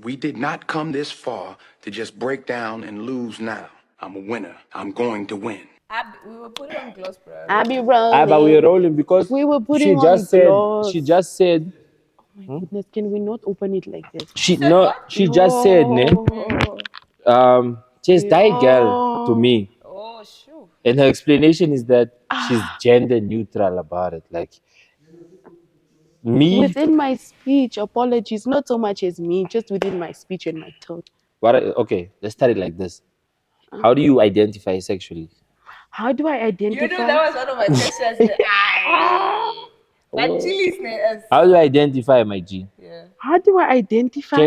We did not come this far to just break down and lose now. I'm a winner. I'm going to win. We were putting on gloss, bro. I be rolling. But we were rolling because We were she putting on just said, gloss. she just said, Goodness, can we not open it like this? she said no, what? she just said, ne, she's that girl to me. Oh, shoot. And her explanation is that she's gender neutral about it. Like me, Within my speech, apologies, not so much as me, just within my speech and my tone. okay, let's start it like this. How do you identify sexually? How do I identify? You know, that was one of my questions. But Chilli's name. How do you identify, my G? Yeah. How do I identify?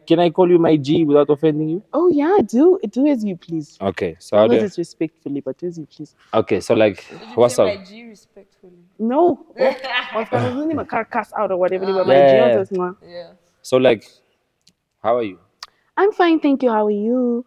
Can I call you my G without offending you? Oh yeah, do as you please. Okay, so how As long do as it's respectfully, but do as you please. okay, so like Did you what's say up? my G respectfully? No. I was gonna cuss out or whatever. But Yeah. Yeah. So like, how are you? I'm fine, thank you. How are you?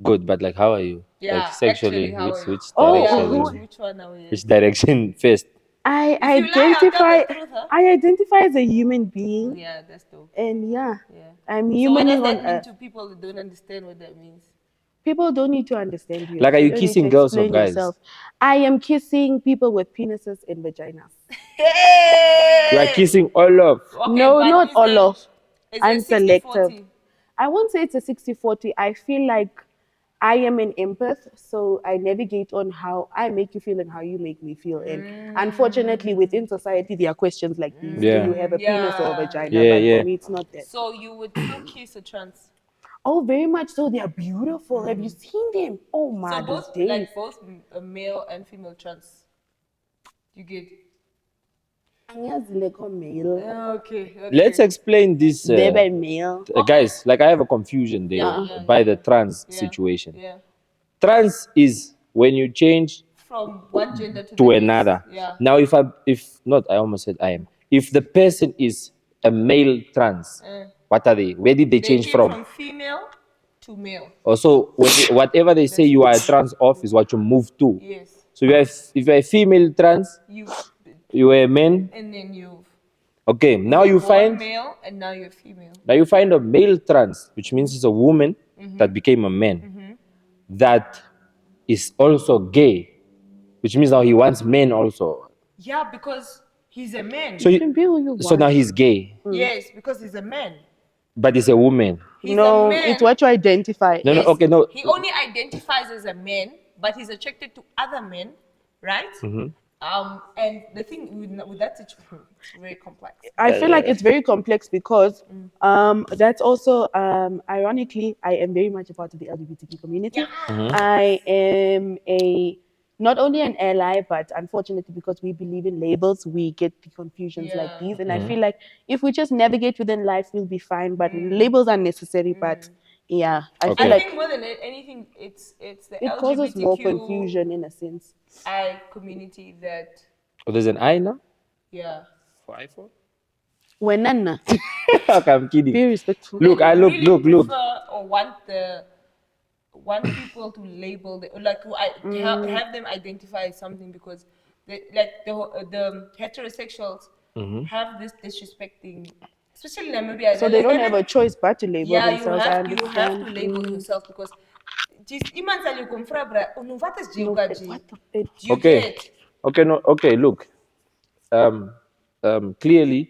Good, but like, how are you? Yeah, Like sexually, actually, how are you? which Oh, direction? Which one are we? Which direction first? I If you lie, I'll tell identify. the truth, huh? I identify as a human being, Yeah, that's dope. and yeah, Yeah. I'm So what human does on that mean earth. to people who don't understand what that means? People don't need to understand you. Like, are you don't need kissing to girls or explain guys? yourself. I am kissing people with penises and vaginas. Hey! You are kissing all of. Okay, No, but not is all it- of. is I'm it 60-40? selective. I won't say it's a 60-40. I feel like I am an empath, so I navigate on how I make you feel and how you make me feel. And unfortunately, within society, there are questions like these. Yeah. Do you have a penis or a Yeah. vagina? Yeah, But yeah. for me, it's not that. So you would still kiss a trans. Oh, very much so. They are beautiful. Have you seen them? Oh, So my both days. like both male and female trans. You get. Male. Okay. Let's explain this, They're by male. guys. Like, I have a confusion there by the trans situation. Yeah. Trans is when you change From one gender to to the another. Next. Yeah. Now, I almost said I am. If the person is a male trans, what are they? Where did they They change came from? from female to male. Also, whatever they say you are a trans of is what you move to. Yes. So if you're a female trans, you are a man. And then you. Okay, now were you born find male and now you're female. now you find a male trans, which means it's a woman that became a man, that is also gay, which means now he wants men also. Yeah, because he's a man. So can be who you so want. now he's gay, Yes, because he's a man. but he's a woman. He's No, a man. it's what you identify. No, no, okay, no. He only identifies as a man, but he's attracted to other men, right? And the thing with that situation, it's very complex. I feel like it's very complex because that's also ironically I am very much a part of the LGBTQ community. I am not only an ally, but unfortunately because we believe in labels, we get the confusions like these. And I feel like if we just navigate within life, we'll be fine. But labels are necessary. But yeah, I feel I like think more than anything, it's the it LGBTQ causes more confusion in a sense. community that Oh, there's an I now yeah. for iPhone. When Nana, Okay, I'm kidding. be respectful. Look, I look, really look. prefer or want people to label have them identify as something because the heterosexuals have this disrespecting, especially in Namibia. So they don't have a choice but to label Yeah, themselves. I understand. you have to label yourself because just iemand sal jou kom vra bra, "Oh, wat is jy What G?" the You Okay. get. Okay, no, okay, look. Clearly,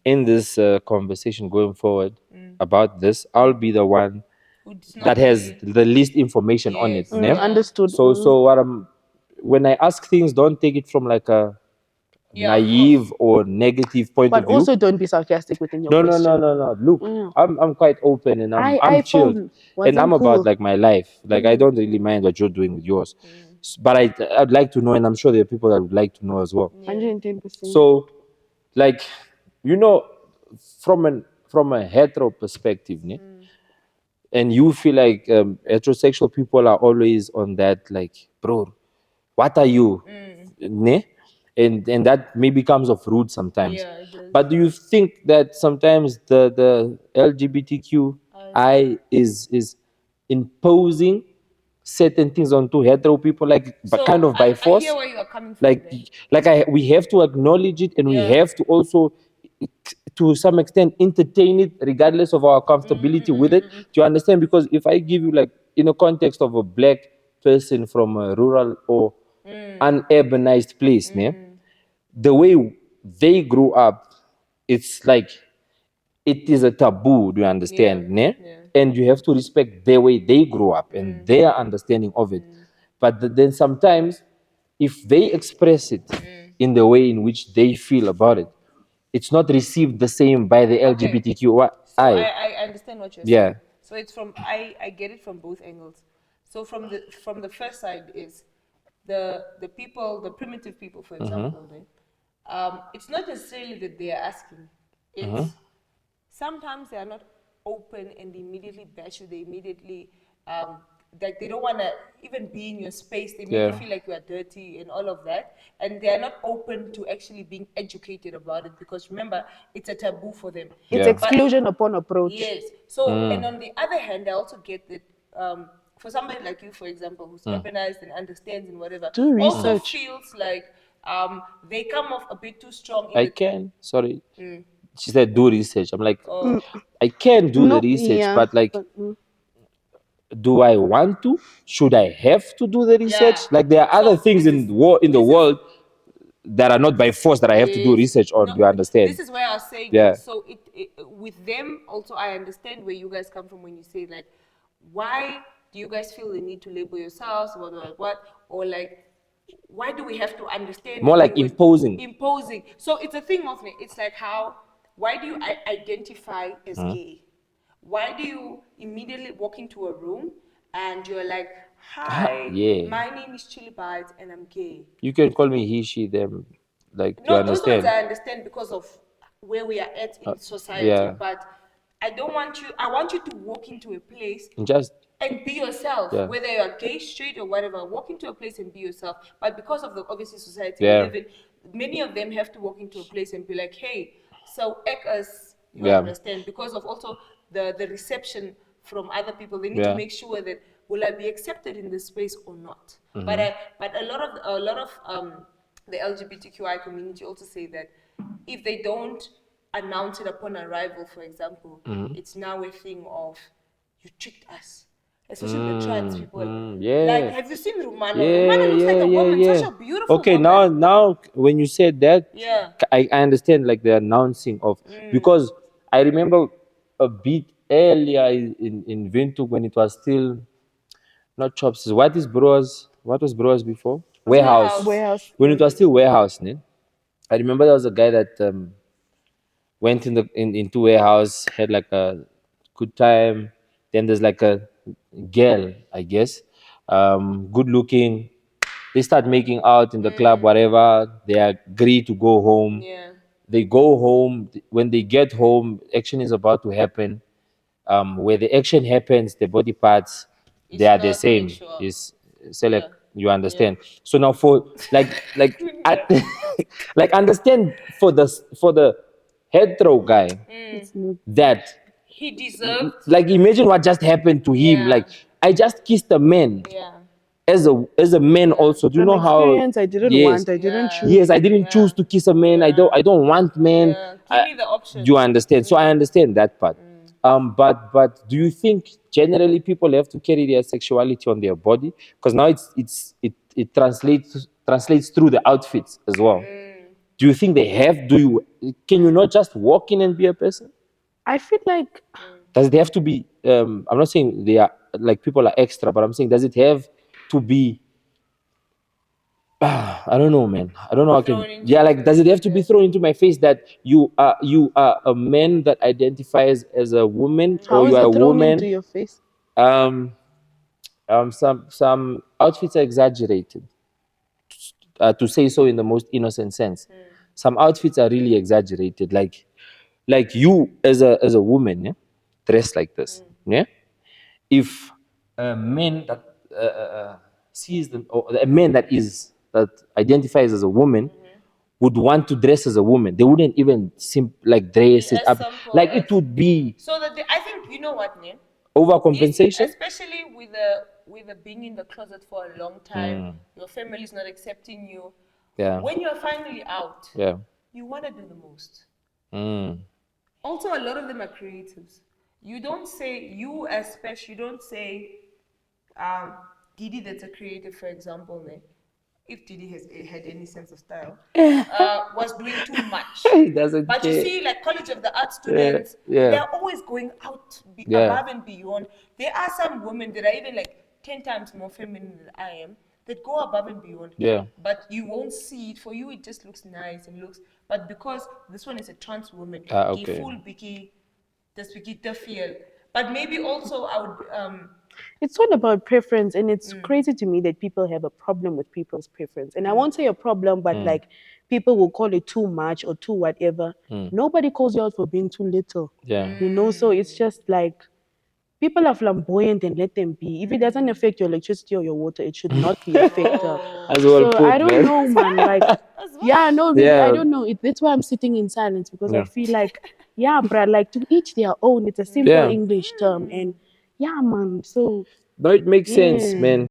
in this conversation going forward about this, I'll be the one Who's not that has really- the least information on it. Yes. ne? Understood. So what when I ask things, don't take it from like a Yeah, of naive or negative point But of view. also don't be sarcastic within your No, question. no. Look, I'm quite open and I'm I chilled found and I'm wasn't about cool. like my life. Like I don't really mind what you're doing with yours, but I'd like to know, and I'm sure there are people that would like to know as well. 110%. So, like, you know, from a hetero perspective, ne? And you feel like heterosexual people are always on that, like, bro, what are you, ne? And that maybe comes off rude sometimes. Yeah, it does. But do you think that sometimes the LGBTQI is imposing certain things onto hetero people, like, but kind of by force? I hear where you are coming from. Like we have to acknowledge it, and we Yeah. have to also to some extent entertain it regardless of our comfortability with it. Do you understand? Because if I give you like in a context of a black person from a rural or unurbanized place, the way they grew up, it's like it is a taboo. Do you understand? Yeah, Ne? yeah. And you have to respect their way they grew up and their understanding of it. But then sometimes, if they express it in the way in which they feel about it, it's not received the same by the Okay. LGBTQI. So I understand what you're Yeah. saying. So it's from I get it from both angles. So from the first side is the people, the primitive people, for example, it's not necessarily that they are asking. It's sometimes they are not open and they immediately bash you. They immediately like they don't want to even be in your space. They make you Yeah. feel like you are dirty and all of that, and they are not open to actually being educated about it because remember, it's a taboo for them. It's Yeah. exclusion upon approach. Yes. So, and on the other hand, I also get that for somebody like you, for example, who's urbanized and understands and whatever, Do also research. feels like they come off a bit too strong in I the can. Sorry. She said do research. I'm like, I can do the No, research, yeah, but like, but do I want to? Should I have to do the research? Yeah. Like there are So other things this is in the this is world that are not by force that I have to do yes. research on. No, Do you understand? this is where I was saying. Yeah. So with them also, I understand where you guys come from when you say like, why do you guys feel the need to label yourselves? What? Or like, why do we have to understand? More like you when- imposing. Imposing. So it's a thing of me. It's like how. Why do you identify as gay? Why do you immediately walk into a room and you're like, hi, Yeah. my name is Chilli Bites and I'm gay? You can call me he, she, them. Like, do you No, those ones understand? I understand because of where we are at in society. yeah. But I don't want you. I want you to walk into a place Just and be yourself, Yeah. whether you're gay, straight, or whatever. Walk into a place and be yourself. But because of the obviously society Yeah. we live in, many of them have to walk into a place and be like, "Hey, so act as you Yeah. understand." Because of also the reception from other people, they need Yeah. to make sure that will I be accepted in this space or not. Mm-hmm. But a lot of the LGBTQI community also say that if they don't announce it upon arrival, for example, Mm-hmm. it's now a thing of you tricked us. Especially the trans people. yeah. Like, have you seen Romana? Yeah, Romana looks like a woman, yeah. such a beautiful Okay, woman. now when you said that, Yeah. I understand like the announcing of because I remember a bit earlier in Windhoek when it was still not shops. What was Bros before? Warehouse. warehouse. When it was still warehouse, ne? I remember there was a guy that went into warehouse, had like a good time. Then there's like a girl, I guess, good looking. They start making out in the club, whatever. They agree to go home. Yeah. They go home. When they get home, action is about to happen. Where the action happens, the body parts, they It's are the not same. sexual. Is select. Yeah. You understand? So now for like understand for the hetero guy It's not. that He deserved. like imagine what just happened to him. Yeah. Like I just kissed a man Yeah. as a man also. Do you An know how? experience I didn't Yes. want. I didn't Yeah. choose. Yes, I didn't Yeah. choose to kiss a man. I don't want men. Yeah. Give me the options. You understand? So I understand that part. But do you think generally people have to carry their sexuality on their body? Because now it translates through the outfits as well. Do you think they have? Can you not just walk in and be a person? I feel like Does it have to be? I'm not saying they are like people are extra, but I'm saying does it have to be? I don't know, man. I don't know. How I Thrown can. into Yeah, your like, does face it have like to be that. thrown into my face that you are a man that identifies as a woman, how or is you are a it thrown into woman? your face? Um, some outfits are exaggerated, to say so in the most innocent sense. Some outfits are really exaggerated, like you as a woman, yeah, dressed like this, yeah. If a man that sees them, or a man that identifies as a woman would want to dress as a woman, they wouldn't even like Be dress it as up. simple Like as. it would be So that I think you know what, Nim? overcompensation. Especially with the being in the closet for a long time, your family's not accepting you. Yeah. When you're finally out, Yeah. you want to do the most. Also, a lot of them are creatives. You don't say, you as special, you don't say, Didi that's a creative, for example, if Didi has had any sense of style, was doing too much. He doesn't But you care. see, like College of the Arts students, yeah. they're always going out Yeah. above and beyond. There are some women that are even like 10 times more feminine than I am that go above and beyond. Yeah. But you won't see it. For you, it just looks nice and looks. But because this one is a trans woman, Okay. full biki, this biki the feel. But maybe also I would It's all about preference, and it's crazy to me that people have a problem with people's preference. And I won't say a problem, but like people will call it too much or too whatever. Nobody calls you out for being too little. Yeah. You know, so it's just like people are flamboyant and let them be. If it doesn't affect your electricity or your water, it should not be affected. As well So put, I don't man. know, man. Like, yeah, no, really, Yeah. I don't know. That's why I'm sitting in silence because I feel like, yeah, bruh, like to each their own. It's a simple Yeah. English term, and yeah, man. So No, it makes sense, man.